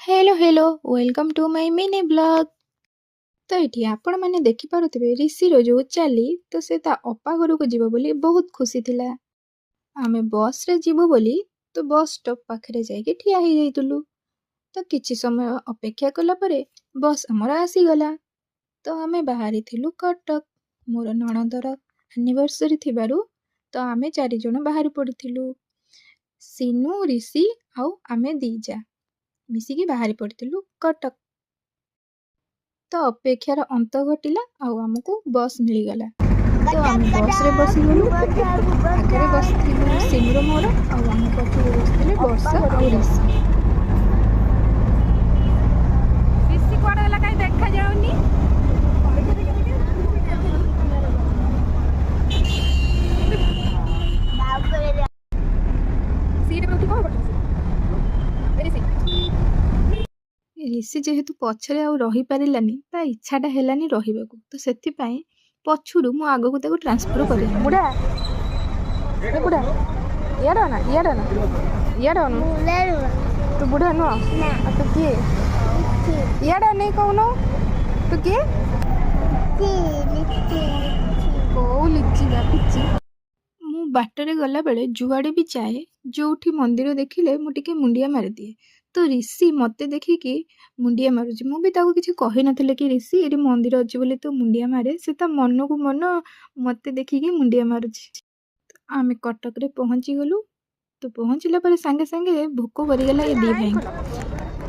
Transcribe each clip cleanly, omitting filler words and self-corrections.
Hello hello welcome to my mini blog. तो ये आपण मैंने देखिपे ऋषिर जो चाली तो से ता अपा घर को जीव बोली बहुत खुशी थिला। आमे बस रे जीवो बोली तो बस स्टॉप पाखरे जाके ठिया ही जाइतुलु। तो किछि समय अपेक्षा कला परे बस हमर आसी गला। तो आमे बाहरी थिलु कटक मोर नणदर एनिवर्सरी थिबारु। तो आमे 4 जण बाहरी पड़िथिलु, सिनु ऋषि आउ आमे दीजा मिसिकी बाहरी पड़िथिलु कटक। तो अपेक्षार अंत घटिला आउ आमको बस मिलगला। तो आम बस रे बसीगलु। आगे बसथिलु सिनुर मोर आउ आम पछरे बसथिले वर्षा आउ ऋषि। ऋषि कोड हला काई देखा जाउनी। सीट पे उठी कोन पड़छ ऋषि जेहेतु पछरे आउ रही पारिलानी ता इच्छाटा हेलानी रहिबाकू। तो सेथिपाई पछुरु मु आगकू ताको ट्रांसफर करी बुढ़ा ए बुढ़ा याडा ना याडा तू बुढ़ा नो ना तू के याडा नहीं कहनो तू के ओ लिची बा पिची। मु बाटरे गला बेले जुआड़े भी जाए जोठी मंदिर देखिले मु टिके मुंडिया मारी दिए। तो ऋषि मते देखिकी मुंडिया मारुची। मु भी ताको किछि कहि नथिले कि ऋषि एटी मंदिर अछि बोली तो मुंडिया मारे। से ता मन को मन मते देखिकी मुंडिया मारुची। आमे कटक रे पहुंची गलु। तो पहुंचला पर संगे संगे भोक करिगला ए दी भाई।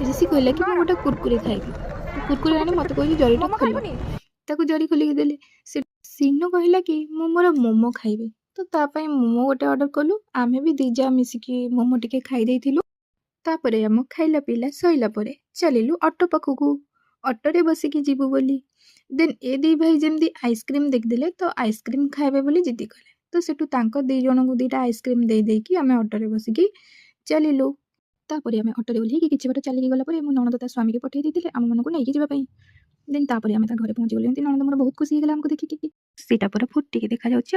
ऋषि कहला कि मु गोटे कुरकुरे खाइबी। तो कुरकुरे आनी मते कहि जरीटा खोल। ताको जरी खोली के देले। से सिनु कहला कि मु मोर मोमो खाइबी। तो ता पई मोमो गोटे ऑर्डर कलु। आमे भी दीजा मिसिकी मोमो टिके खाइ देइथिलु। तापरे आम खाइला पीला सइला परे चलिलु ऑटो पाखकू। ऑटो रे बसिकी जीवु बोली। देन ए दी भाई जेमदी आइसक्रीम देखदेले तो आइसक्रीम खाइबे बोली जिद्दी कले। तो सेटू तांको दी जणकू दीटा आइसक्रीम देई देकी आमे ऑटो रे बसिकी चलिलु। तापरे आमे ऑटो रे ओल्हेकी किछि बाट चलिकी गला परे मु नणद ता स्वामी के पठेई देइथिले आम मनकू नेकी जिबा पई। देन तापरे आमे ता घरे पहुंची गले। नणद मोर बहुत खुशी हेगला हमको देखिकी। सीटा पर फुट्टी के देखा जाउची।